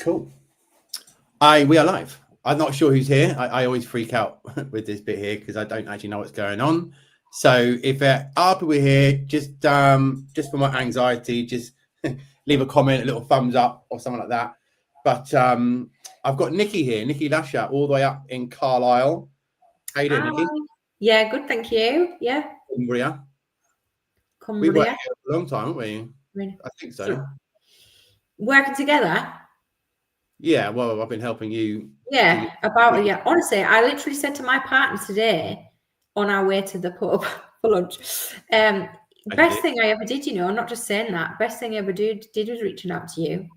Cool. We are live. I'm not sure who's here. I always freak out with this bit here because I don't actually know what's going on. So if there are people here, just for my anxiety, just leave a comment, a little thumbs up or something like that. But I've got Nikki here, Nikki Lusher, all the way up in Carlisle. How you doing, Nikki? Yeah, good, thank you. Yeah. Cumbria. Cumbria. We've worked here for a long time, haven't we? Really? I think so. Working together? Yeah, well, I've been helping you. Yeah, honestly, I literally said to my partner today on our way to the pub for lunch, best thing I ever did, not just saying that, best thing I ever did was reaching out to you.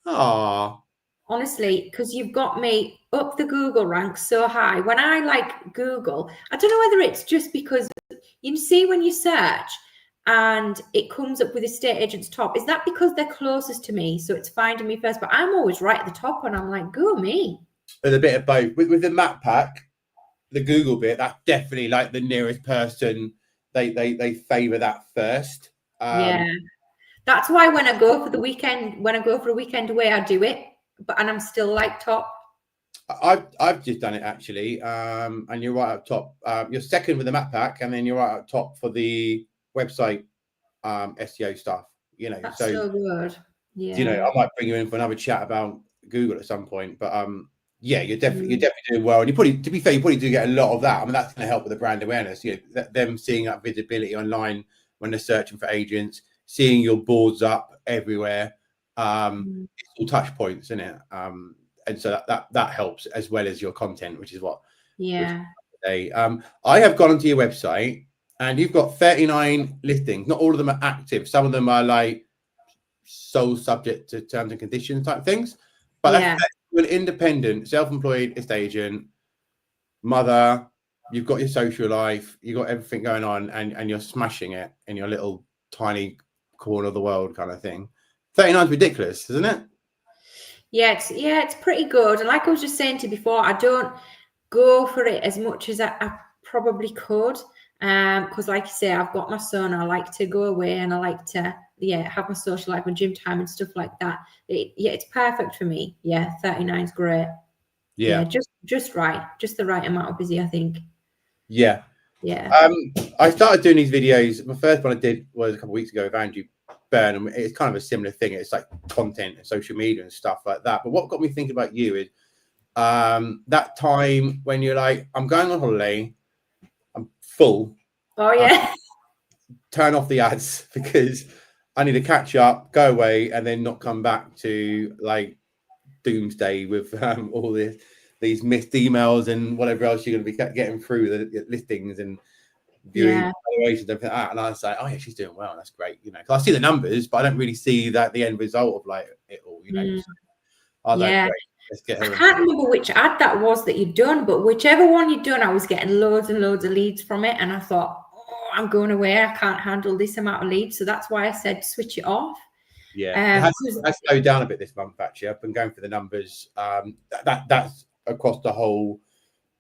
Aww. Honestly, because you've got me up the Google ranks so high. When I Google, I don't know whether it's just because you see when you search and it comes up with estate agents top. Is that because they're closest to me, so it's finding me first? But I'm always right at the top, and I'm like, go me. There's a bit of both. With the map pack, the Google bit, that's definitely like the nearest person. They favour that first. Yeah, that's why when I go for the weekend, a weekend away, I do it. And I'm still like top. I've just done it actually, and you're right up top. You're second with the map pack, and then you're right up top for the website SEO stuff. That's so good. Yeah. I might bring you in for another chat about Google at some point, but yeah, you're definitely doing well, and to be fair, you probably do get a lot of that. I mean, that's going to help with the brand awareness. Them seeing that visibility online when they're searching for agents, seeing your boards up everywhere. It's all touch points, isn't it? And so that helps as well as your content, which is what. Yeah. I have gone onto your website, and you've got 39 listings. Not all of them are active. Some of them are like sole subject to terms and conditions type things. But that's an independent, self-employed estate agent, mother. You've got your social life. You've got everything going on, and you're smashing it in your little tiny corner of the world kind of thing. 39 is ridiculous, isn't it? Yeah, it's pretty good. And like I was just saying to you before, I don't go for it as much as I probably could. Because like you say, I've got my son, I like to go away, and I like to have my social life and gym time and stuff like that. It's perfect for me. 39 is great. Just right, just the right amount of busy, I think. Yeah. I started doing these videos. My first one I did was a couple of weeks ago with Andrew Byrne. It's kind of a similar thing. It's like content and social media and stuff like that. But what got me thinking about you is that time when you're like, I'm going on holiday, I'm full. Oh yeah. Turn off the ads because I need to catch up, go away, and then not come back to like doomsday with all these missed emails and whatever else you're going to be getting through the listings and viewing valuations and everything like that. And I was like, oh yeah, she's doing well. That's great, because I see the numbers, but I don't really see the end result of like it all, So I was like, great, let's get her. I can't remember which ad that was that you'd done, but whichever one you'd done, I was getting loads and loads of leads from it, and I thought, I'm going away, I can't handle this amount of leads, so that's why I said switch it off. I slowed down a bit this month actually. I've been going for the numbers. That's across the whole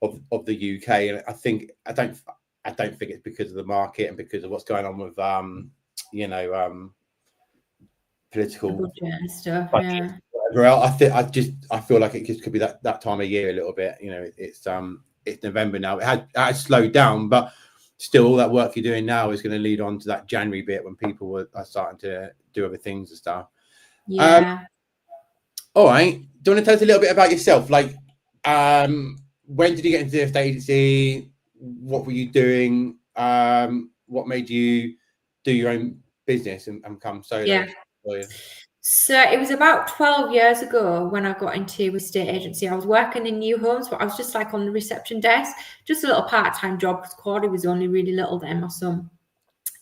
of the UK, and I don't think it's because of the market and because of what's going on with political stuff. Whatever else. I feel like it just could be that time of year a little bit. It's November now. It had slowed down, but still, all that work you're doing now is going to lead on to that January bit when people are starting to do other things and stuff. All right. Do you want to tell us a little bit about yourself? Like, when did you get into the estate agency? What were you doing? What made you do your own business and come solo? So it was about 12 years ago when I got into estate agency. I was working in new homes, but I was just like on the reception desk, just a little part-time job because Cordy was only really little then, my son.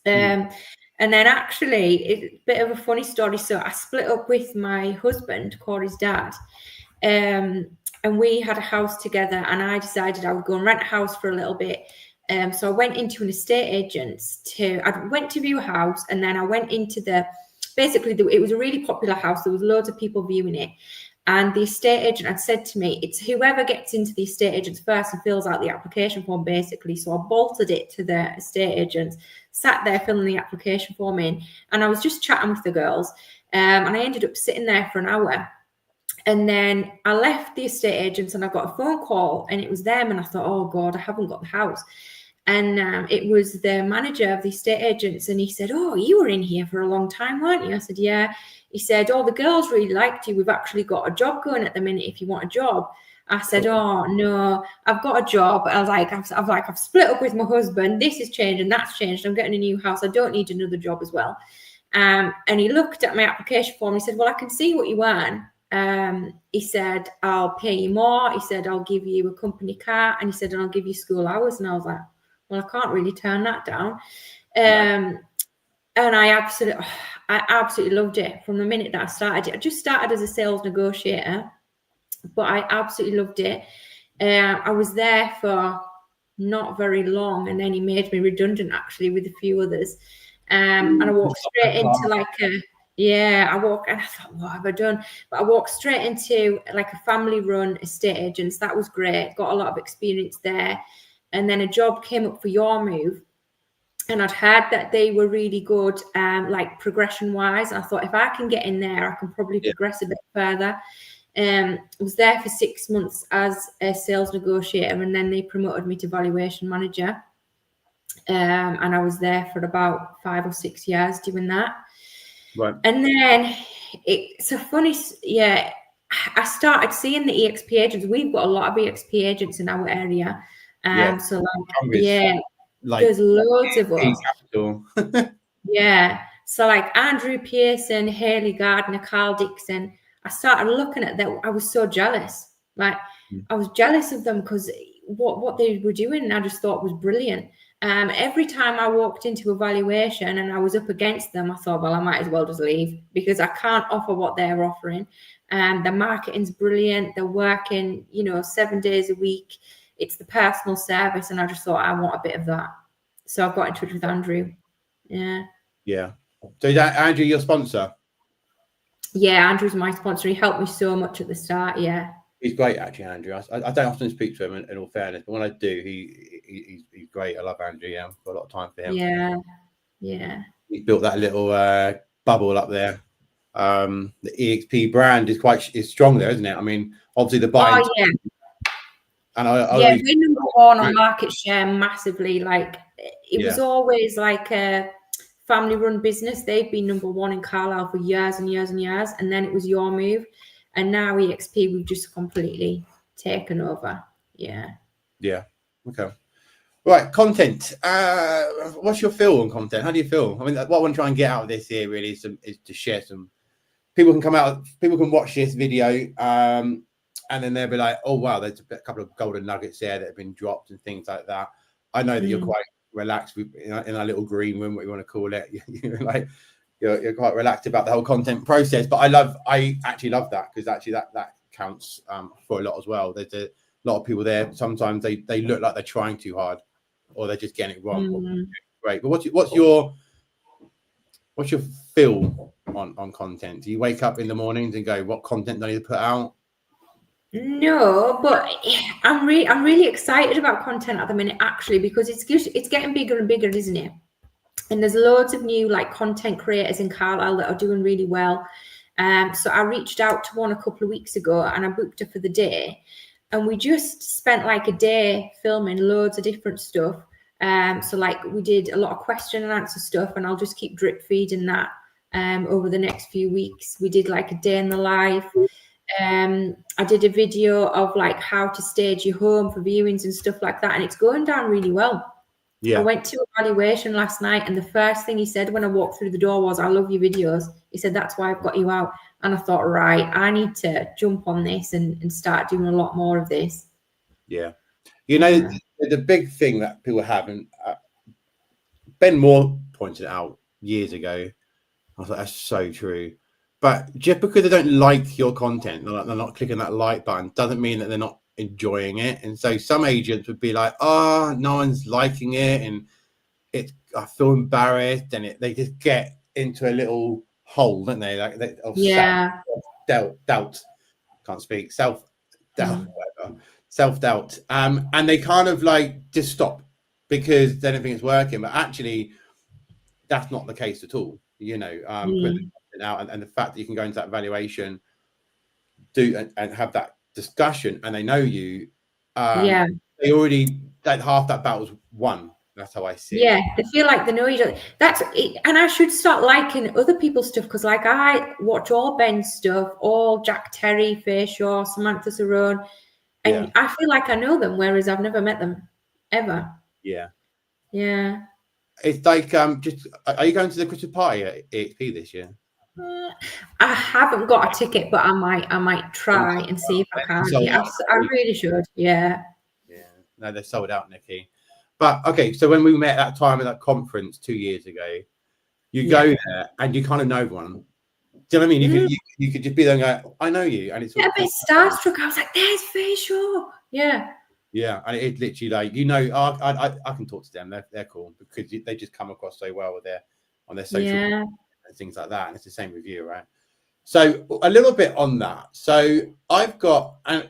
And then actually, it's a bit of a funny story. So I split up with my husband, Corey's dad, and we had a house together, and I decided I would go and rent a house for a little bit. So I went into an estate agent's I went to view a house, and then I went into it was a really popular house. There was loads of people viewing it. And the estate agent had said to me, it's whoever gets into the estate agents first and fills out the application form, basically. So I bolted it to the estate agents, sat there filling the application form in, and I was just chatting with the girls. And I ended up sitting there for an hour. And then I left the estate agents and I got a phone call and it was them. And I thought, oh God, I haven't got the house. And it was the manager of the estate agents. And he said, oh, you were in here for a long time, weren't you? I said, yeah. He said, oh, the girls really liked you. We've actually got a job going at the minute if you want a job. I said, oh, no, I've got a job. I was like, I've split up with my husband. This has changed and that's changed. I'm getting a new house. I don't need another job as well. And he looked at my application form. He said, well, I can see what you earn. He said, I'll pay you more. He said, I'll give you a company car. And he said, and I'll give you school hours. And I was like, well, I can't really turn that down. And I absolutely loved it from the minute that I started. I just started as a sales negotiator, but I absolutely loved it. I was there for not very long, and then he made me redundant actually with a few others. And I walked straight into like a, I walked and I thought, what have I done? But I walked straight into like a family run estate agents. That was great. Got a lot of experience there. And then a job came up for Your Move. And I'd heard that they were really good, like progression wise. I thought if I can get in there, I can probably progress a bit further. I was there for 6 months as a sales negotiator, and then they promoted me to valuation manager. And I was there for about 5 or 6 years doing that. Right. And then it's a funny, I started seeing the EXP agents. We've got a lot of EXP agents in our area. So like, there's loads of us. So like Andrew Pearson, Haley Gardner, Carl Dixon. I started looking at that. I was so jealous. Like I was jealous of them because what they were doing, I just thought was brilliant. Every time I walked into a valuation and I was up against them, I thought, well, I might as well just leave because I can't offer what they're offering. The marketing's brilliant. They're working, 7 days a week. It's the personal service. And I just thought, I want a bit of that. So I got in touch with Andrew. Yeah. So is that Andrew your sponsor? Yeah, Andrew's my sponsor. He helped me so much at the start. Yeah. He's great, actually, Andrew. I don't often speak to him, in all fairness, but when I do, he's great. I love Andrew. Yeah, I've got a lot of time for him. Yeah. He's built that little bubble up there. The EXP brand is strong there, isn't it? I mean, obviously the buying. Oh yeah. And we're number one on market share massively. Like it was always like a family-run business. They've been number one in Carlisle for years and years and years, and then it was Your Move. And now EXP, we've just completely taken over. Yeah. Okay. Right. Content. What's your feel on content? How do you feel? I mean, what I want to try and get out of this here really is to share some. People can watch this video, and then they'll be like, "Oh wow, there's a couple of golden nuggets there that have been dropped and things like that." I know that you're quite relaxed in our little green room, what you want to call it. You're quite relaxed about the whole content process, but I actually love that because actually that counts for a lot as well. There's a lot of people there. Sometimes they look like they're trying too hard, or they're just getting it wrong. Great, but what's your feel on content? Do you wake up in the mornings and go, "What content do I need to put out?" No, but I'm really excited about content at the minute actually because it's getting bigger and bigger, isn't it? And there's loads of new like content creators in Carlisle that are doing really well. So I reached out to one a couple of weeks ago and I booked her for the day. And we just spent like a day filming loads of different stuff. So like we did a lot of question and answer stuff, and I'll just keep drip feeding that over the next few weeks. We did like a day in the life. I did a video of like how to stage your home for viewings and stuff like that. And it's going down really well. I went to a valuation last night, and the first thing he said when I walked through the door was, "I love your videos." He said, "That's why I've got you out." And I thought, right, I need to jump on this and start doing a lot more of this. Yeah. The big thing that people have, and Ben Moore pointed it out years ago. I was like, that's so true. But just because they don't like your content, they're not clicking that like button, doesn't mean that they're not enjoying it. And so some agents would be like, "Oh, no one's liking it, and I feel embarrassed," and they just get into a little hole, don't they? Like self-doubt. Can't speak. Self-doubt, whatever. Self-doubt. And they kind of like just stop because they don't think it's working. But actually, that's not the case at all. Putting it out, and the fact that you can go into that valuation do and have that discussion, and they know you, Yeah. they already, that half that battle's won. That's how I see Yeah, it. they feel like they know each other. That's it. And I should start liking other people's stuff, because like I watch all Ben's stuff, all Jack Terry, Faye Shaw, Samantha Sarone, and I feel like I know them, whereas I've never met them ever. Yeah. It's like just, are you going to the Christmas party at EXP this year? I haven't got a ticket, but I might try and see if I can. Yeah, I really should. Yeah. No, they're sold out, Nikki. But okay, so when we met at that time at that conference 2 years ago, you go there and you kind of know everyone. Do you know what I mean? You could just be there and go, I know you, and it's a bit starstruck. I was like, there's Faye Shaw. Yeah, and it's literally like, you know, I can talk to them. They're cool, because they just come across so well with on their social media and things like that. And it's the same with you, right? So a little bit on that. So I've got, and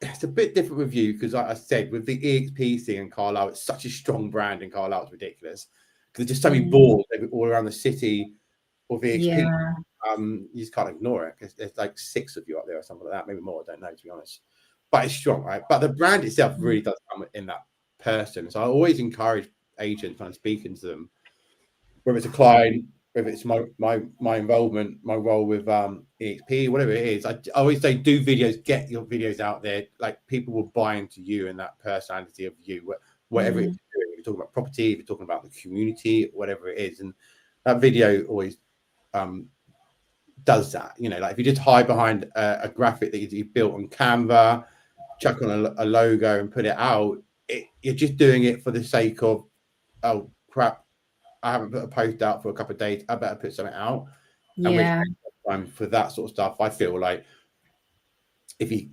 it's a bit different with you, because like I said, with the EXP thing in Carlisle, it's such a strong brand in Carlisle. It's ridiculous, because there's just so many balls all around the city of EXP. You just can't ignore it, because there's like 6 of you up there or something like that, maybe more. I don't know, to be honest. But it's strong, right? But the brand itself really does come in that person. So I always encourage agents when I'm speaking to them, whether it's a client, whether it's my involvement, my role with EXP, whatever it is. I always say, do videos, get your videos out there. Like, people will buy into you and that personality of you, whatever it's doing. If you're talking about property, if you're talking about the community, whatever it is. And that video always does that. You know, like if you just hide behind a graphic that you built on Canva, chuck on a logo and put it out, you're just doing it for the sake of, oh crap, I haven't put a post out for a couple of days, I better put something out. And when time for that sort of stuff, I feel like if you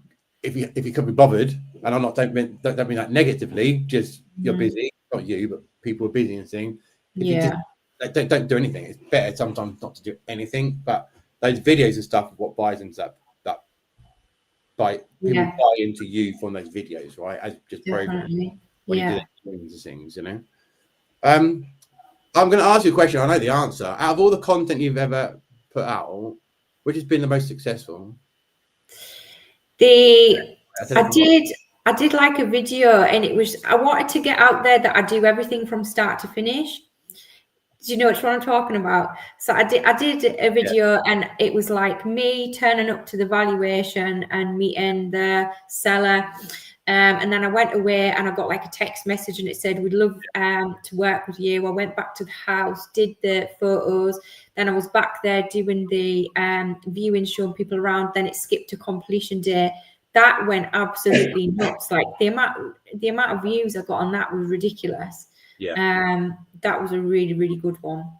could be bothered, and I'm not don't mean that negatively, just you're busy, not you, but people are busy and things. If you just don't do anything. It's better sometimes not to do anything, but those videos and stuff, what buys into that people buy into you from those videos, right? As just proven when you do those things, you know. I'm going to ask you a question. I know the answer. Out of all the content you've ever put out, which has been the most successful? I did like a video, and it was, I wanted to get out there that I do everything from start to finish. Do you know which one I'm talking about? So I did a video, and it was like me turning up to the valuation and meeting the seller. And then I went away and I got like a text message, and it said, we'd love to work with you. I went back to the house, did the photos. Then I was back there doing the viewing, showing people around. Then it skipped to completion day. That went absolutely nuts. Like the amount of views I got on that was ridiculous. That was a really, really good one.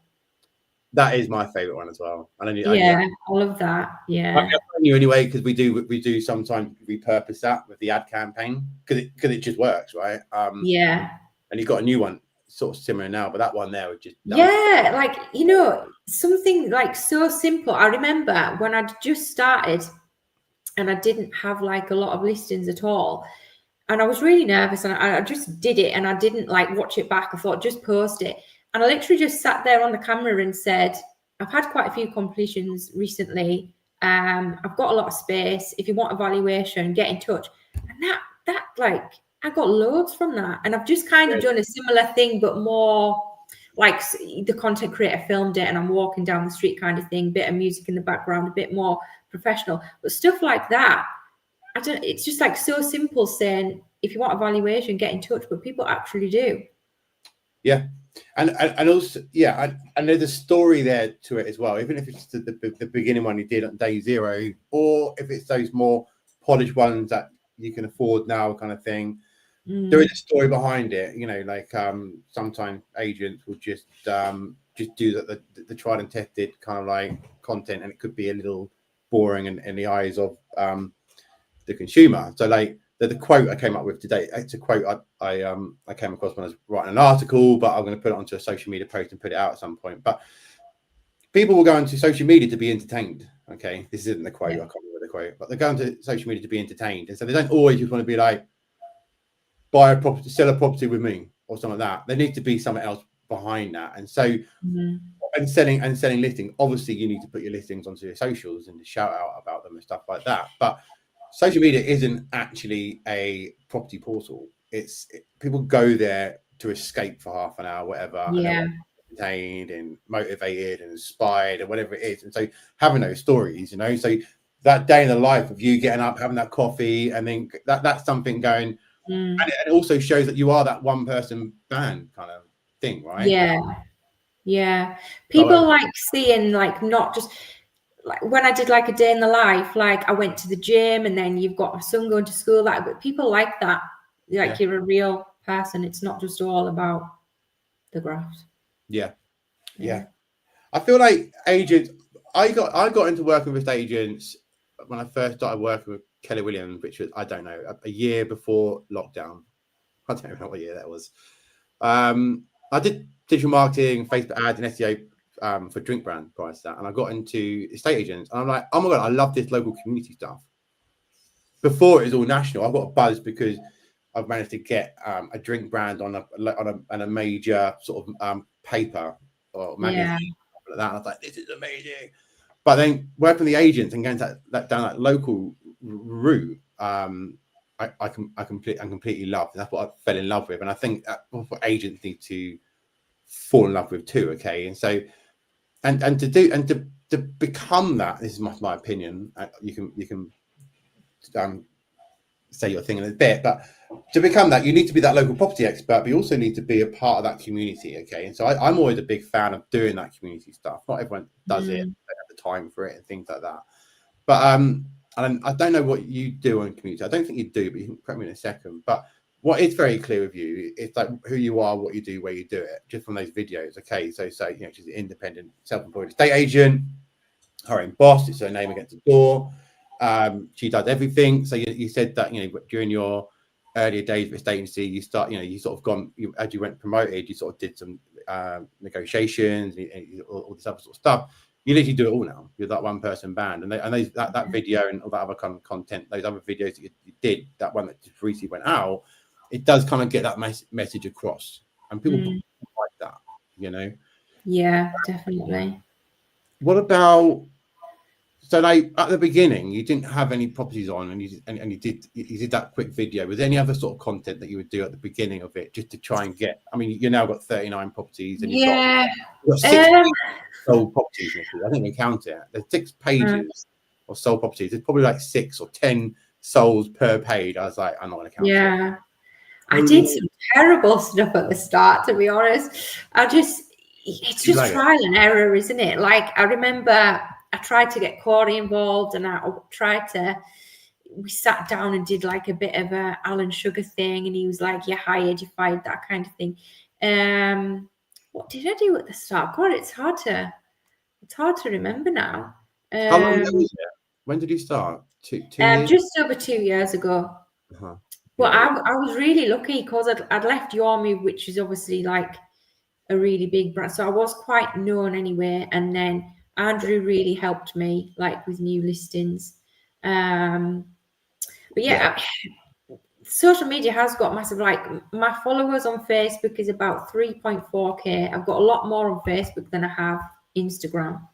That is my favorite one as well. I love that. I'm you anyway, because we do sometimes repurpose that with the ad campaign, because it just works, right? And you've got a new one sort of similar now, but that one there was just like, you know, something like so simple. I remember when I just started and I didn't have like a lot of listings at all. And I was really nervous, and I just did it, and I didn't like watch it back. I thought, just post it. And I literally just sat there on the camera and said, I've had quite a few completions recently. I've got a lot of space. If you want a valuation, get in touch. And that like, I got loads from that. And I've just kind of done a similar thing, but more like the content creator filmed it and I'm walking down the street kind of thing, bit of music in the background, a bit more professional. But stuff like that, it's just like so simple, saying if you want a valuation, get in touch, but people actually do. And also and there's a story there to it as well, even if it's the beginning one you did on day 0, or if it's those more polished ones that you can afford now kind of thing. There is a story behind it, you know, like sometimes agents will just do the tried and tested kind of like content, and it could be a little boring in the eyes of the consumer. So like the quote I came up with today, it's a quote I came across when I was writing an article, but I'm going to put it onto a social media post and put it out at some point. But people will go into social media to be entertained. Okay, this isn't the quote, I can't remember the quote, but they're going to social media to be entertained, and so they don't always just want to be like, buy a property, sell a property with me or something like that. There needs to be something else behind that. And so and selling listings. Obviously, you need to put your listings onto your socials and shout out about them and stuff like that. But social media isn't actually a property portal. People go there to escape for half an hour, whatever, and they're entertained and motivated and inspired and whatever it is. And so having those stories, so that day in the life of you getting up, having that coffee, and then that's something going, and it also shows that you are that one person band kind of thing, right? Yeah. People like seeing, like, not just like when I did like a day in the life, like I went to the gym and then you've got my son going to school, like, but people like that, like you're a real person. It's not just all about the graphs. Yeah. I feel like agents, I got into working with agents when I first started working with Keller Williams, which was, I don't know, a year before lockdown. I don't know what year that was. I did digital marketing, Facebook ads, and SEO for drink brand prior to that. And I got into estate agents, and I'm like, oh my God, I love this local community stuff. Before it was all national, I've got a buzz because I've managed to get a drink brand on a major sort of paper or magazine, like that. And I was like, this is amazing. But then working with the agents and going down that local route, I completely loved. That's what I fell in love with, and I think that's what agents need to fall in love with too. Okay, and so and to become that, this is my opinion. You can say your thing in a bit, but to become that, you need to be that local property expert, but you also need to be a part of that community. Okay, and so I'm always a big fan of doing that community stuff. Not everyone does it; they have the time for it and things like that. But and I don't know what you do on community. I don't think you do, but you can correct me in a second. But what is very clear with you, it's like who you are, what you do, where you do it, just from those videos. Okay, so she's an independent, self-employed estate agent, her own boss, it's her name against the door. She does everything. So you said that during your earlier days of estate agency, you sort of as you went promoted, you sort of did some negotiations and all this other sort of stuff. You literally do it all now. You're that one person band, and that video and all that other kind of content, those other videos that you did, that one that just recently went out, it does kind of get that message across, and people like that, Yeah, definitely. What about? So, like at the beginning, you didn't have any properties on, and you did that quick video. Was there any other sort of content that you would do at the beginning of it, just to try and get? I mean, you now got 39 properties, and you've got 6 sold properties. Nikki. I think we count it. There's 6 pages of sold properties. There's probably like 6 or 10 souls per page. I was like, I'm not going to count it. I did some terrible stuff at the start, to be honest. It's just trial and error, isn't it? Like, I remember I tried to get Corey involved, and we sat down and did like a bit of a Alan Sugar thing, and he was like, you're hired, you're fired, that kind of thing. What did I do at the start? God, it's hard to remember now. How long ago was it? When did you start? 2 years? Just over 2 years ago. But I was really lucky because I'd left Yormy, which is obviously like a really big brand. So I was quite known anyway. And then Andrew really helped me, like, with new listings. But social media has got massive. Like, my followers on Facebook is about 3.4K. I've got a lot more on Facebook than I have Instagram.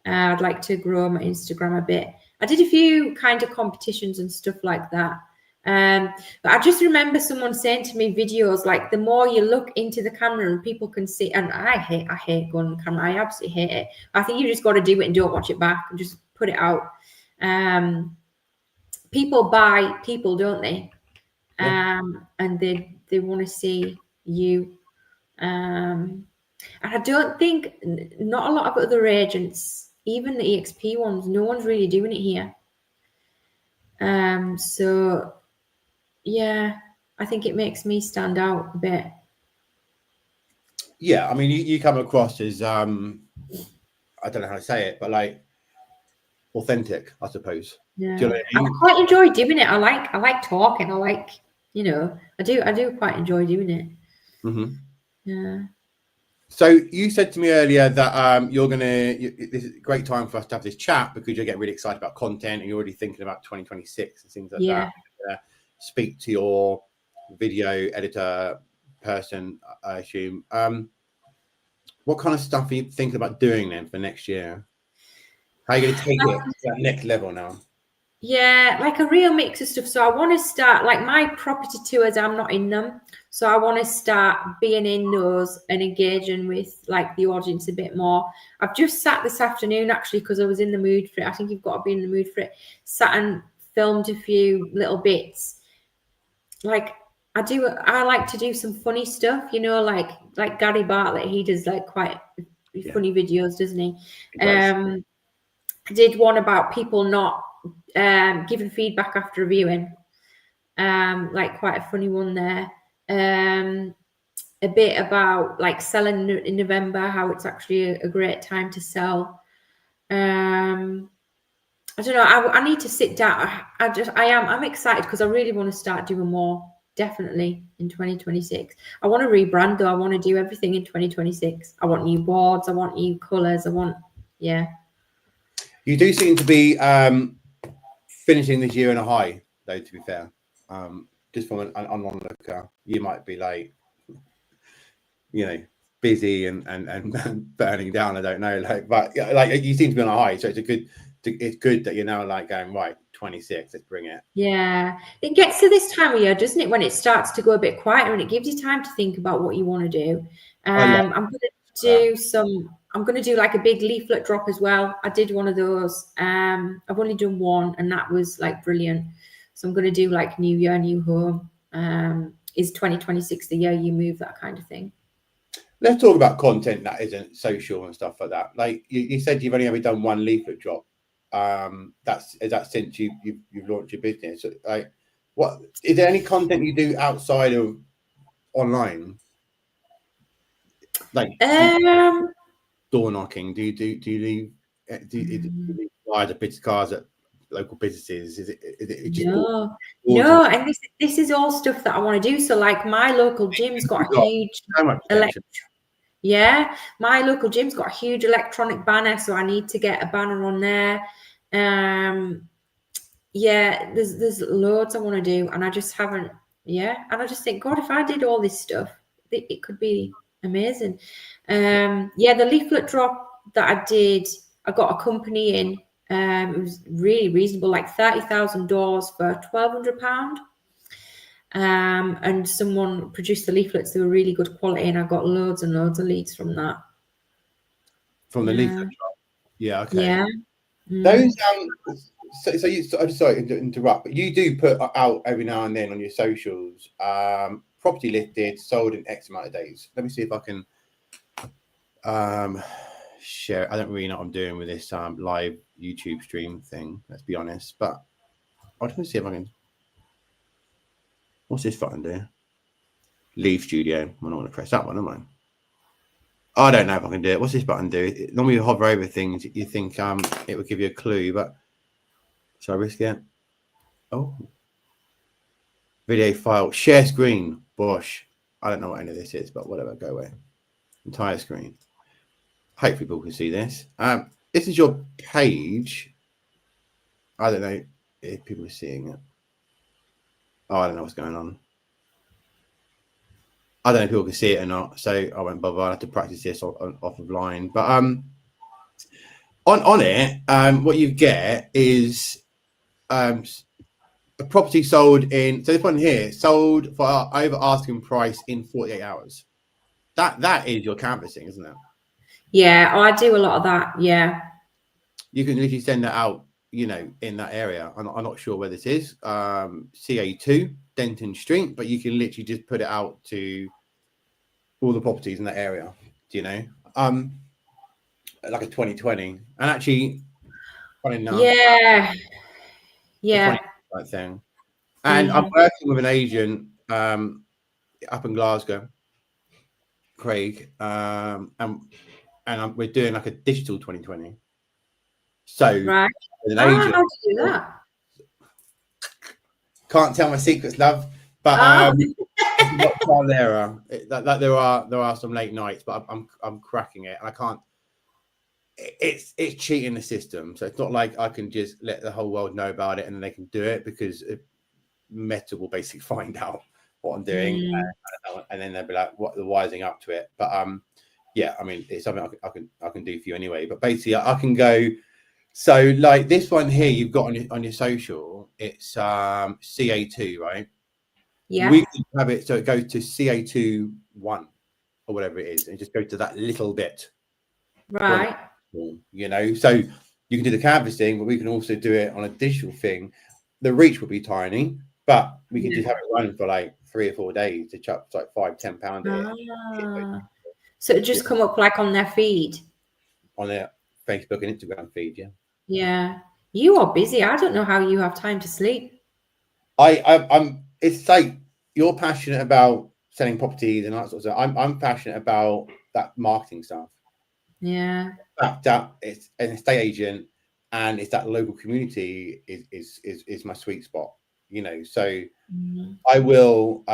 I'd like to grow my Instagram a bit. I did a few kind of competitions and stuff like that. But I just remember someone saying to me, videos, like, the more you look into the camera and people can see, and I hate going on camera. I absolutely hate it. I think you just got to do it and don't watch it back and just put it out. People buy people, don't they? And they want to see you. And I don't think, not a lot of other agents, even the EXP ones, no one's really doing it here. So yeah, I think it makes me stand out a bit. Yeah, I mean, you come across as I don't know how to say it, but like authentic, I suppose. Yeah. Do you know what I mean? I quite enjoy doing it. I like talking. I like, I do quite enjoy doing it. Yeah. So you said to me earlier that this is a great time for us to have this chat because you're getting really excited about content and you're already thinking about 2026 and things like that. Speak to your video editor person, I assume. what kind of stuff are you thinking about doing then for next year? How are you going to take it to that next level now? Yeah, like a real mix of stuff. So I want to start, like my property tours, I'm not in them. So I want to start being in those and engaging with like the audience a bit more. I've just sat this afternoon actually because I was in the mood for it. I think you've got to be in the mood for it. Sat and filmed a few little bits. Like I like to do some funny stuff, you know, like Gary Bartlett, he does like quite funny videos, doesn't he? I did one about people not giving feedback after a viewing, like quite a funny one there. A bit about like selling in November, how it's actually a great time to sell. I don't know. I need to sit down. I'm excited because I really want to start doing more. Definitely in 2026. I want to rebrand though. I want to do everything in 2026. I want new boards. I want new colours. Yeah. You do seem to be finishing this year in a high, though, to be fair. Just from an online looker, you might be like, you know, busy and burning down. I don't know, but you seem to be on a high, so it's good that you're now like going right. 26, let's bring it. Yeah, it gets to this time of year, doesn't it, when it starts to go a bit quieter and it gives you time to think about what you want to do. I'm going to do like a big leaflet drop as well. I did one of those. I've only done one and that was like brilliant. So I'm going to do like new year, new home. Is 2026 the year you move, that kind of thing? Let's talk about content that isn't social and stuff like that. Like you said, you've only ever done one leaflet drop. Is that since you've launched your business? Like, what is there any content you do outside of online? Like door knocking? Do you leave flyers of bits cars at local businesses? Is it just no? And this is all stuff that I want to do. So like my local gym's got a huge my local gym's got a huge electronic banner, so I need to get a banner on there. There's loads I want to do, and I just haven't. And I just think, God, if I did all this stuff, it could be amazing. The leaflet drop that I did, I got a company in. It was really reasonable, like 30,000 doors for £1,200. And someone produced the leaflets. They were really good quality, and I got loads and loads of leads from that. From the leaflet drop, yeah, okay. Yeah. Those so you. Sorry to interrupt, but you do put out every now and then on your socials, property listed, sold in X amount of days. Let me see if I can share. I don't really know what I'm doing with this live YouTube stream thing. Let's be honest, but I just want to see if I can. What's this button do? Leave studio. I'm not going to press that one, am I? I don't know if I can do it. What's this button do? Normally you hover over things, you think it would give you a clue, but shall I risk it? Oh. Video file. Share screen. Bosh. I don't know what any of this is, but whatever. Go away. Entire screen. Hopefully people can see this. This is your page. I don't know if people are seeing it. Oh, I don't know what's going on. I don't know if people can see it or not, so I won't bother. I have to practice this off of line. But on it, what you get is a property sold in. So this one here sold for over asking price in 48 hours. That is your canvassing, isn't it? Yeah, I do a lot of that. Yeah, you can literally send that out. You know, in that area. I'm not sure where this is. CA2 Denton Street, but you can literally just put it out to all the properties in that area. Do you know? Like a 2020, and actually, funny enough, that thing. And I'm working with an agent up in Glasgow, Craig, and we're doing like a digital 2020. So, right. An agent, how do you do that? Can't tell my secrets, love. But there are some late nights, but I'm cracking it, and I can't. It's cheating the system, so it's not like I can just let the whole world know about it and then they can do it, because Meta will basically find out what I'm doing, and then they'll be like, "What the wising up to it?" But yeah, I mean, it's something I can do for you anyway. But basically, I can go. So like this one here, you've got on your social, it's CA2, right? Yeah. We can have it so it goes to CA2 1 or whatever it is, and just go to that little bit. Right. You know, so you can do the canvassing, but we can also do it on a digital thing. The reach will be tiny, but we can just have it running for like 3 or 4 days to chuck like £5-10 So it just come up like on their feed, on their Facebook and Instagram feed. Yeah, you are busy. I don't know how you have time to sleep. I'm. It's like you're passionate about selling properties and that sort of stuff. I'm passionate about that marketing stuff. Yeah. That it's an estate agent, and it's that local community is my sweet spot. You know, so I will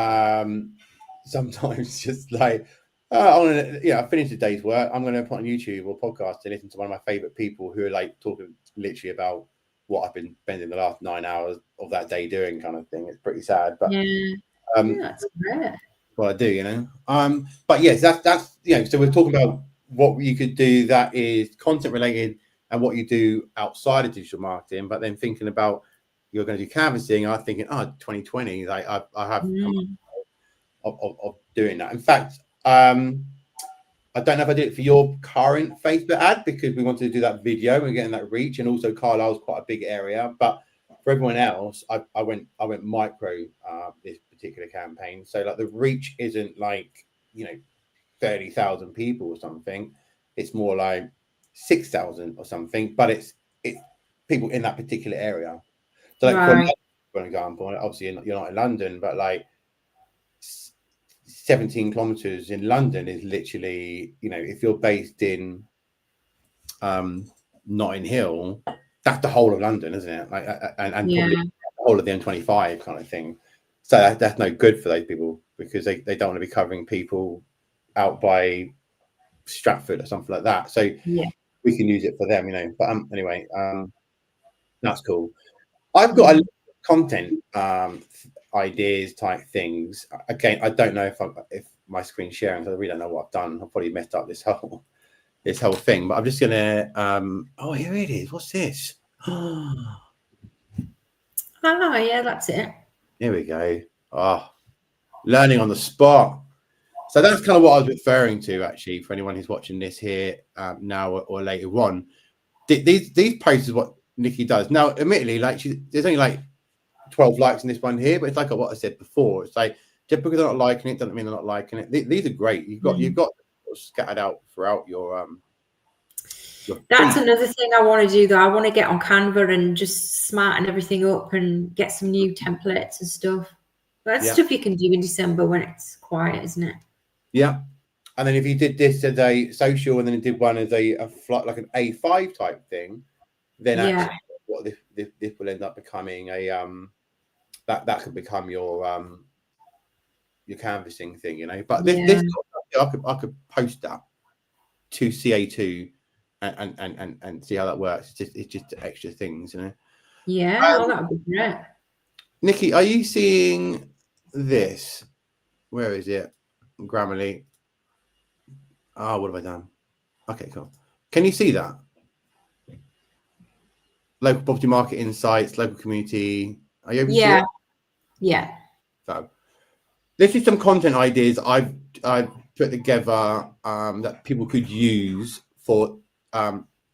sometimes just like I finished the day's work. I'm gonna put on YouTube or podcast to listen to one of my favorite people who are like talking literally about what I've been spending the last 9 hours of that day doing, kind of thing. It's pretty sad, but that's great. what I do, you know. But yes, that's so we're talking about what you could do that is content related and what you do outside of digital marketing, but then thinking about you're going to do canvassing. I'm thinking, 2020, like I have of doing that. In fact, I don't know if I did it for your current Facebook ad because we wanted to do that video and getting that reach, and also Carlisle's quite a big area. But for everyone else, I went micro this particular campaign. So like the reach isn't like 30,000 people or something. It's more like 6,000 or something. But it's people in that particular area. So like for example, obviously you're not in London, but like 17 kilometers in London is literally, if you're based in Notting Hill, that's the whole of London, isn't it? Like, and probably the whole of the M25 kind of thing. So that's no good for those people because they don't want to be covering people out by Stratford or something like that. So we can use it for them, But anyway, that's cool. I've got a content ideas type things. Again, I don't know if my screen's sharing, so I really don't know what I've done. I've probably messed up this whole thing, but I'm just gonna here it is. What's this? Yeah, that's it. Here we go. Learning on the spot. So that's kind of what I was referring to, actually, for anyone who's watching this here now or later on. These posts is what Nikki does. Now, admittedly, like there's only like 12 likes in this one here, but it's like what I said before. It's like just because they're not liking it doesn't mean they're not liking it. These are great. You've got scattered out throughout your that's another thing I want to do, though. I want to get on Canva and just smarten everything up and get some new templates and stuff. That's stuff you can do in December when it's quiet, isn't it? Yeah. And then if you did this as a social and then you did one as a like an A5 type thing, then actually what this will end up becoming a that could become your canvassing thing, But this I could post that to CA2 and see how that works. It's just extra things, Yeah, that would be great. Nikki, are you seeing this? Where is it? Grammarly. What have I done? Okay, cool. Can you see that? Local property market insights, local community. Are you able to see it? Yeah. So this is some content ideas I've put together that people could use for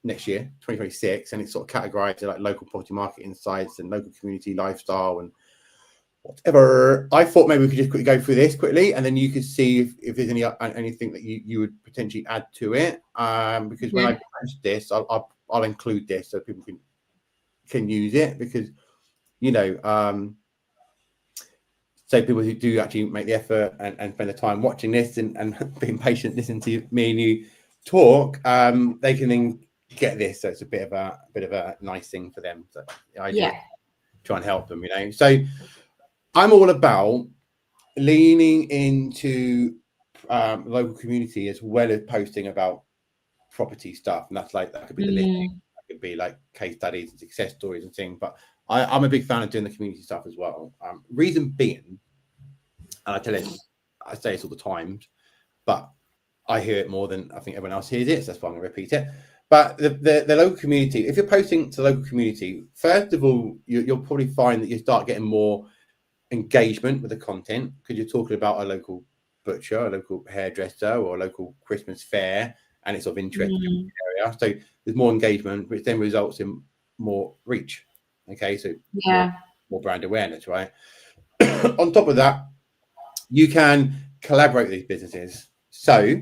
next year, 2026, and it's sort of categorized to like local property market insights and local community lifestyle and whatever. I thought maybe we could just quickly go through this quickly, and then you could see if there's anything that you would potentially add to it. Because when I post this, I'll include this so people can use it because so people who do actually make the effort and spend the time watching this and being patient, listening to me and you talk, they can then get this. So it's a bit of a nice thing for them. So I just try and help them, So I'm all about leaning into local community as well as posting about property stuff, and that could be the listing, that could be like case studies and success stories and things. But I'm a big fan of doing the community stuff as well. Reason being, and I say this all the time, but I hear it more than I think everyone else hears it, so that's why I'm going to repeat it. But the local community, if you're posting to the local community, first of all, you'll probably find that you start getting more engagement with the content because you're talking about a local butcher, a local hairdresser, or a local Christmas fair, and it's of interest in the area. So there's more engagement, which then results in more reach. Okay, so more brand awareness, right? On top of that, you can collaborate with these businesses. So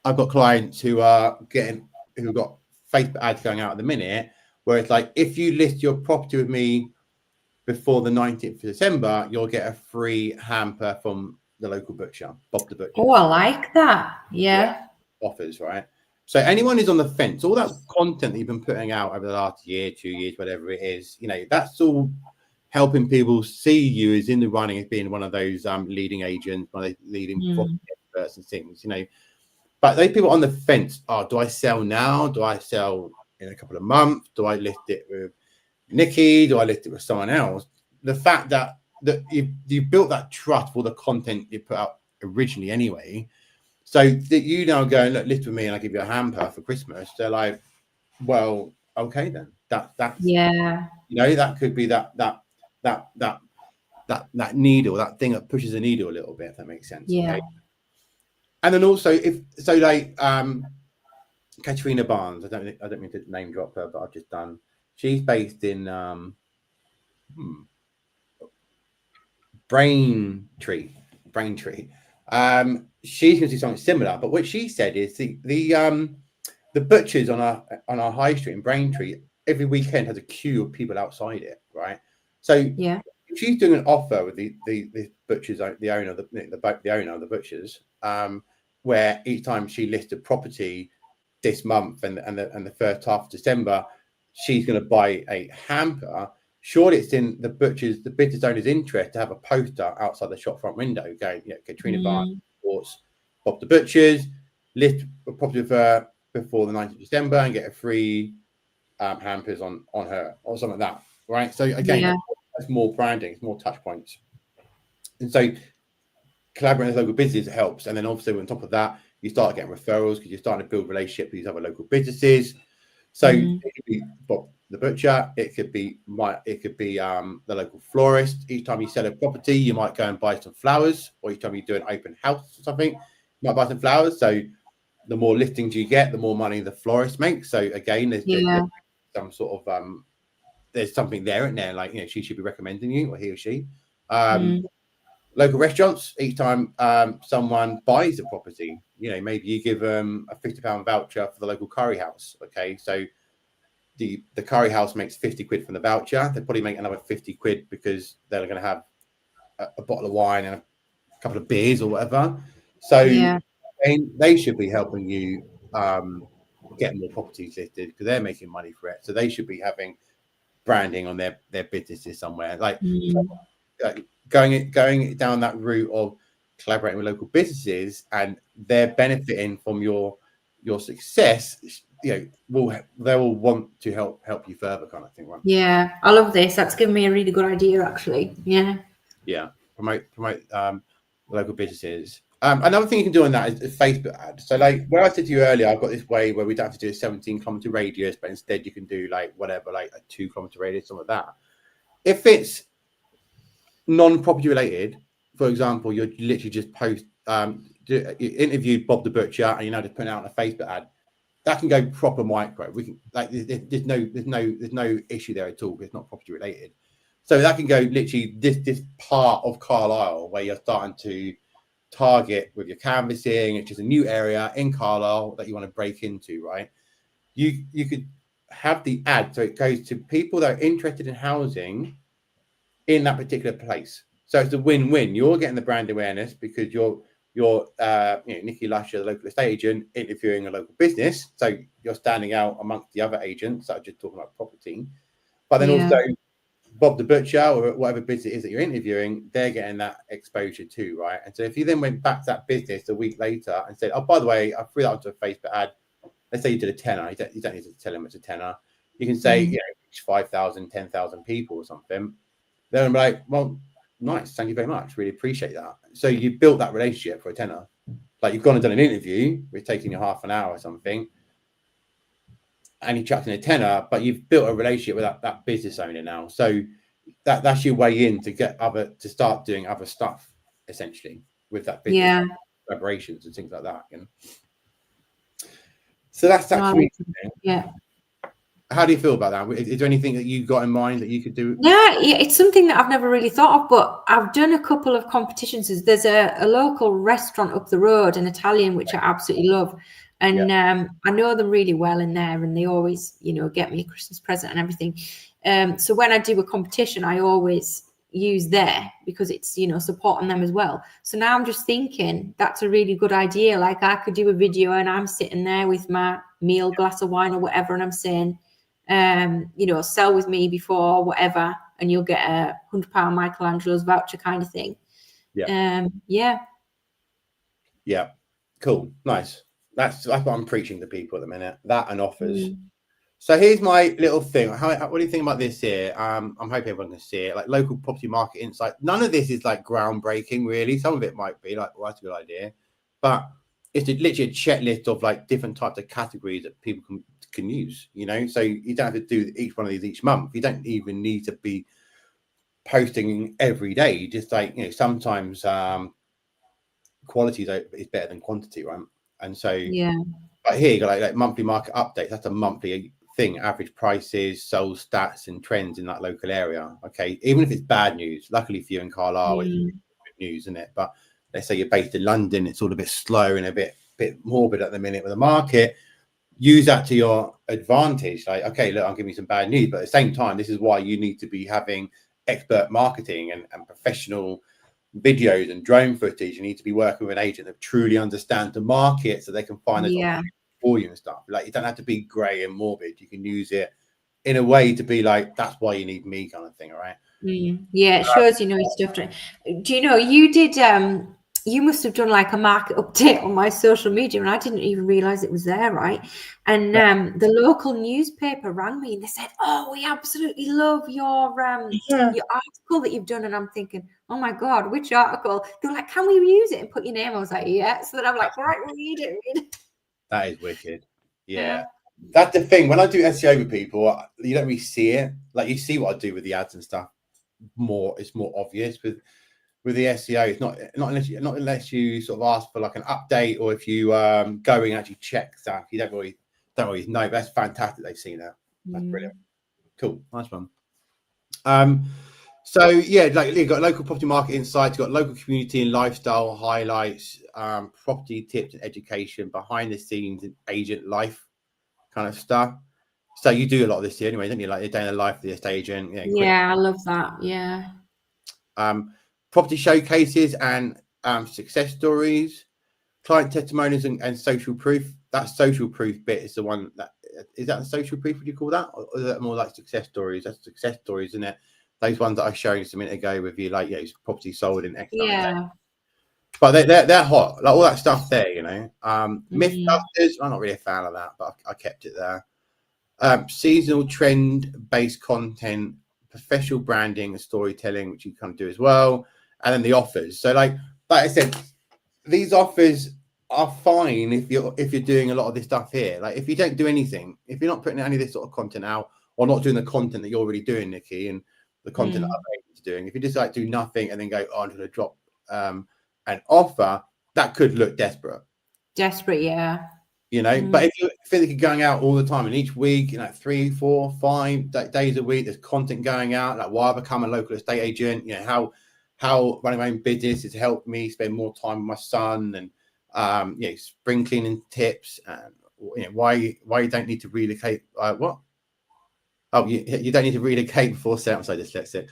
I've got clients who've got Facebook ads going out at the minute, where it's like, if you list your property with me before the 19th of December, you'll get a free hamper from the local butcher, Bob the Butcher. Oh, I like that. Yeah. Offers, right? So anyone who's on the fence, all that content that you've been putting out over the last year, 2 years, whatever it is, that's all helping people see you as in the running as being one of those leading agents, one of those leading property experts and things, But those people on the fence, do I sell now? Do I sell in a couple of months? Do I list it with Nikki? Do I list it with someone else? The fact that you built that trust for the content you put out originally anyway, so that you now go and look, list with me and I give you a hamper for Christmas. They're like, well, okay then. That's that could be that needle, that thing that pushes the needle a little bit, if that makes sense. Yeah. Okay? And then also Katrina Barnes, I don't mean to name drop her, but I've just done. She's based in Braintree. She's going to do something similar, but what she said is the butchers on our high street in Braintree every weekend has a queue of people outside it, right? So she's doing an offer with the butchers, the owner of the butchers, where each time she lists a property this month and the first half of December, she's going to buy a hamper. Surely it's in the business owner's interest to have a poster outside the shop front window going, Katrina Barnes supports Bob the Butchers, list a property with her before the 9th of December and get a free hampers on her or something like that, right? So again, that's more branding, it's more touch points. And so collaborating with local businesses helps. And then obviously on top of that, you start getting referrals because you're starting to build relationships with these other local businesses. So it could be Bob the Butcher, it could be the local florist. Each time you sell a property, you might go and buy some flowers, or each time you do an open house or something, you might buy some flowers. So the more listings you get, the more money the florist makes. So again, there's some sort of there's something there, isn't there? Like, she should be recommending you, or he or she. Local restaurants, each time someone buys a property, maybe you give them a £50 voucher for the local curry house. Okay, so the curry house makes 50 quid from the voucher. They probably make another 50 quid because they're going to have a bottle of wine and a couple of beers or whatever. So they should be helping you get more properties listed because they're making money for it. So they should be having branding on their businesses somewhere. Like going down that route of collaborating with local businesses, and they're benefiting from your success. They will want to help you further, kind of thing, right? Yeah, I love this. That's given me a really good idea, actually. Yeah. Promote local businesses. Another thing you can do on that is Facebook ads. So like where I said to you earlier, I've got this way where we don't have to do a 17-kilometer radius, but instead you can do like a 2-kilometer radius, something like that. If it's non-property related, for example, you're literally just you interviewed Bob the Butcher and just put out a Facebook ad, that can go proper micro. We can there's no issue there at all. It's not property related, so that can go literally this part of Carlisle where you're starting to target with your canvassing. It's just a new area in Carlisle that you want to break into, right? You could have the ad so it goes to people that are interested in housing in that particular place. So it's a win-win. You're getting the brand awareness because you're Nikki Lusher, the local estate agent, interviewing a local business. So you're standing out amongst the other agents that are just talking about property. But then also Bob the Butcher or whatever business it is that you're interviewing, they're getting that exposure too, right? And so if you then went back to that business a week later and said, oh, by the way, I threw that onto a Facebook ad. Let's say you did a tenner. You don't need to tell them it's a tenner. You can say, 5,000, 10,000 people or something. Then I'm like, well, nice. Thank you very much. Really appreciate that. So you built that relationship for a tenner. Like you've gone and done an interview, it's taking you half an hour or something, and you chucked in a tenner, but you've built a relationship with that business owner now. So that's your way in to start doing other stuff, essentially, with that business collaborations and things like that. You know? So that's that community thing. Yeah. How do you feel about that? Is there anything that you got in mind that you could do? Yeah, it's something that I've never really thought of, but I've done a couple of competitions. There's a local restaurant up the road, an Italian, which I absolutely love. And I know them really well in there, and they always, get me a Christmas present and everything. So when I do a competition, I always use there because it's, supporting them as well. So now I'm just thinking that's a really good idea. Like I could do a video and I'm sitting there with my meal, glass of wine or whatever, and I'm saying, sell with me before whatever, and you'll get a £100 Michelangelo's voucher kind of thing. Yeah. Cool. Nice. That's what I'm preaching to people at the minute. That and offers. So here's my little thing. What do you think about this here? I'm hoping everyone can see it. Like local property market insight. None of this is like groundbreaking, really. Some of it might be like, well, that's a good idea, but it's literally a checklist of like different types of categories that people can use. So you don't have to do each one of these each month. You don't even need to be posting every day. Just like sometimes quality is better than quantity, right? And so but here you got like monthly market updates. That's a monthly thing. Average prices, sold stats, and trends in that local area. Okay, even if it's bad news. Luckily for you in Carlisle, it's good news, isn't it? But let's say you're based in London, it's all a bit slow and a bit morbid at the minute with the market. Use that to your advantage. Like, okay, look, I'm giving you some bad news, but at the same time, this is why you need to be having expert marketing and professional videos and drone footage. You need to be working with an agent that truly understands the market so they can find it for you and stuff. Like you don't have to be grey and morbid. You can use it in a way to be like, that's why you need me kind of thing. All right. Yeah, it shows your stuff. Do you know you did you must have done like a market update on my social media, and I didn't even realize it was there, right? And the local newspaper rang me and they said, "Oh, we absolutely love your article that you've done." And I'm thinking, "Oh my god, which article?" They were like, "Can we use it and put your name?" I was like, "Yeah." So then I'm like, "Right, read it." That is wicked. Yeah. That's the thing. When I do SEO with people, you don't really see it. Like you see what I do with the ads and stuff. It's more obvious with the SEO. It's not unless you sort of ask for like an update, or if you go and actually check stuff. You don't always know. But that's fantastic. They've seen that. That's brilliant. Cool. Nice one. So yeah, like you've got local property market insights, you've got local community and lifestyle highlights, property tips and education, behind the scenes and agent life kind of stuff. So you do a lot of this here anyway, don't you? Like your day in the life of the estate agent. Yeah, I love that. Yeah. Property showcases and success stories, client testimonials and social proof. That social proof bit is the one that is that the social proof, would you call that? Or is that more like success stories? That's success stories, isn't it? Those ones that I showed you a minute ago with you, like property sold in X amount of days. But they're hot, like all that stuff there, Mythbusters, I'm not really a fan of that, but I kept it there. Seasonal trend-based content, professional branding and storytelling, which you kind of do as well, and then the offers. So like I said, these offers are fine if you're doing a lot of this stuff here. Like if you don't do anything, if you're not putting any of this sort of content out, or not doing the content that you're already doing, Nikki, and the content that other agents are doing, if you just like do nothing and then go, I'm going to drop an offer, that could look desperate. Yeah. But if you're physically going out all the time and each week, 3, 4, 5 days a week, there's content going out, like why I become a local estate agent, how running my own business has helped me spend more time with my son, and spring cleaning tips, and why you don't need to relocate. You don't need to relocate before I'm so dyslexic,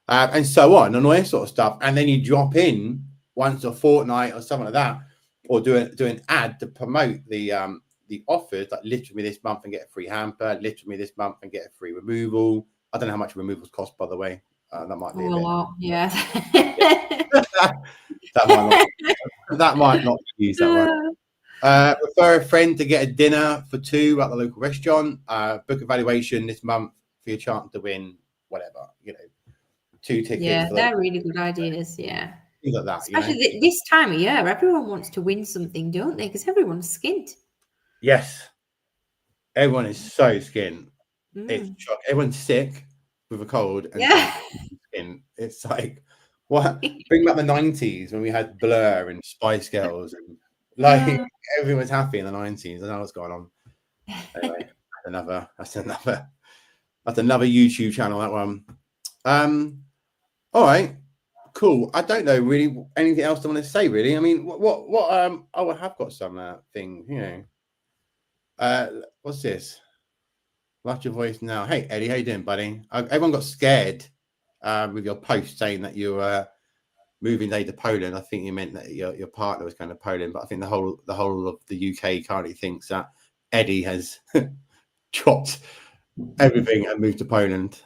and so on, and all that sort of stuff. And then you drop in once a fortnight or something like that, or do an ad to promote the offers, like live with me this month and get a free hamper, live with me this month and get a free removal. I don't know how much removals cost, by the way. That might be a lot. Yeah. that might not be used that way. Refer a friend to get a dinner for 2 at the local restaurant. Book a valuation this month for your chance to win whatever, 2 tickets. Yeah, they're really good ideas. Yeah. things like that. Especially this time of year, everyone wants to win something, don't they? Because everyone's skint. Yes, everyone is so skint. It's Mm. shock. Everyone's sick with a cold and Yeah. skint. It's like, what? Bring back the 90s when we had Blur and Spice Girls and like everyone was happy in the 90s. I know what's going on. Anyway, that's another YouTube channel, that one. All right, cool. I don't know really anything else I want to say, really. I mean, what oh, I have got some thing, what's this? Watch your voice now. Hey Eddie, how you doing, buddy? Everyone got scared with your post saying that you were moving to Poland. I think you meant that your partner was going to Poland, but I think the whole of the UK currently thinks that Eddie has dropped everything and moved to Poland.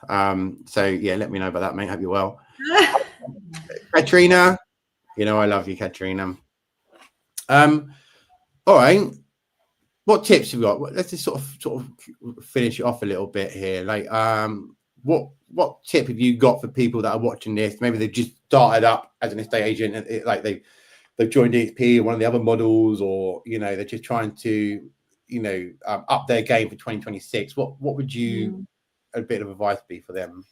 So yeah, let me know about that, mate. Hope you're well. Katrina, I love you, Katrina. All right. What tips have you got? Let's just sort of finish it off a little bit here. Like, what tip have you got for people that are watching this? Maybe they've just started up as an estate agent and like they've joined DXP or one of the other models, or they're just trying to up their game for 2026. What would you a bit of advice be for them?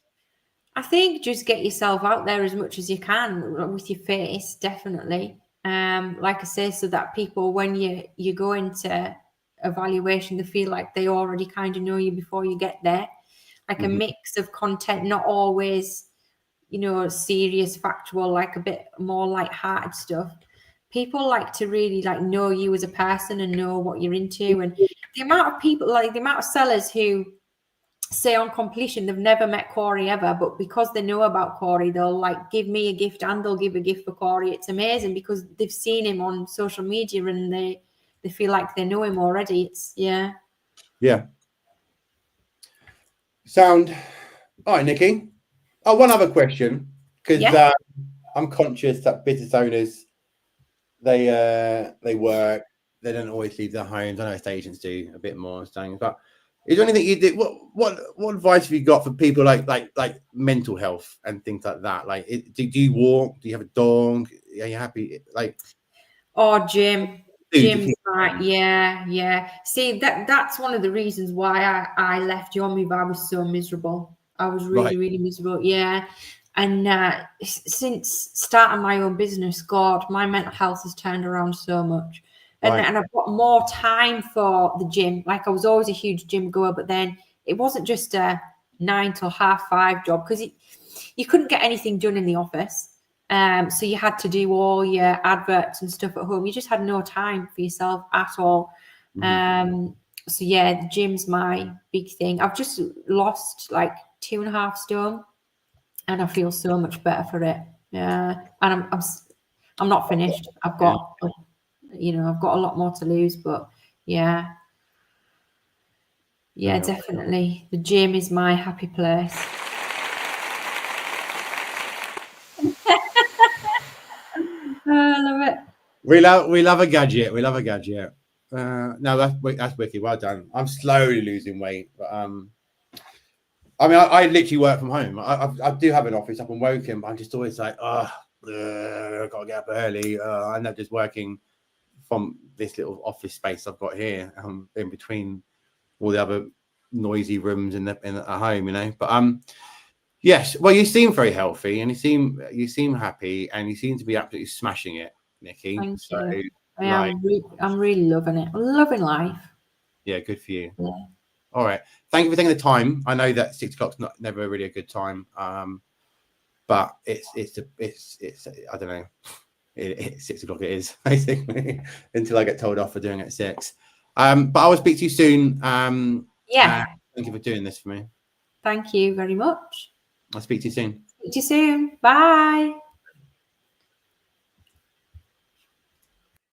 I think just get yourself out there as much as you can with your face, definitely. Like I say, so that people, when you go into evaluation, they feel like they already kind of know you before you get there. Like a mix of content, not always, serious, factual, like a bit more light-hearted stuff. People like to really know you as a person and know what you're into. And the amount of people, like the amount of sellers who say on completion they've never met Corey ever, but because they know about Corey, they'll give me a gift and they'll give a gift for Corey. It's amazing because they've seen him on social media and they feel like they know him already. It's yeah. Sound all right, Nikki. Oh, one other question, because I'm conscious that business owners they work, they don't always leave their homes. I know estate agents do a bit more things, but is there anything you do? What advice have you got for people like mental health and things like that? Like, do you walk? Do you have a dog? Are you happy? Jim's right. Yeah. See, that's one of the reasons why I left your move. I was so miserable. I was really miserable. Yeah. And since starting my own business, God, my mental health has turned around so much. And I've got more time for the gym. Like, I was always a huge gym goer, but then it wasn't just a 9 till 5:30 job because you couldn't get anything done in the office. So you had to do all your adverts and stuff at home. You just had no time for yourself at all. So yeah, the gym's my big thing. I've just lost 2.5 stone, and I feel so much better for it. Yeah, and I'm not finished. I've got I've got a lot more to lose, but yeah, definitely the gym is my happy place. I love it. We love a gadget. We love a gadget. No, that's wicked. Well done. I'm slowly losing weight, but I mean, I literally work from home. I do have an office up in Woking, but I'm just always like, I've got to get up early. I end up just working from this little office space I've got here, in between all the other noisy rooms in at home, But yes, well, you seem very healthy, and you seem happy, and you seem to be absolutely smashing it, Nikki. Thank you. I'm really loving it. I'm loving life. Yeah, good for you. Yeah. All right, thank you for taking the time. I know that 6 o'clock's never really a good time, but it's I don't know. It's 6 o'clock. It is basically until I get told off for doing it at 6. But I will speak to you soon. Thank you for doing this for me. Thank you very much. I'll speak to you soon. Speak to you soon. Bye.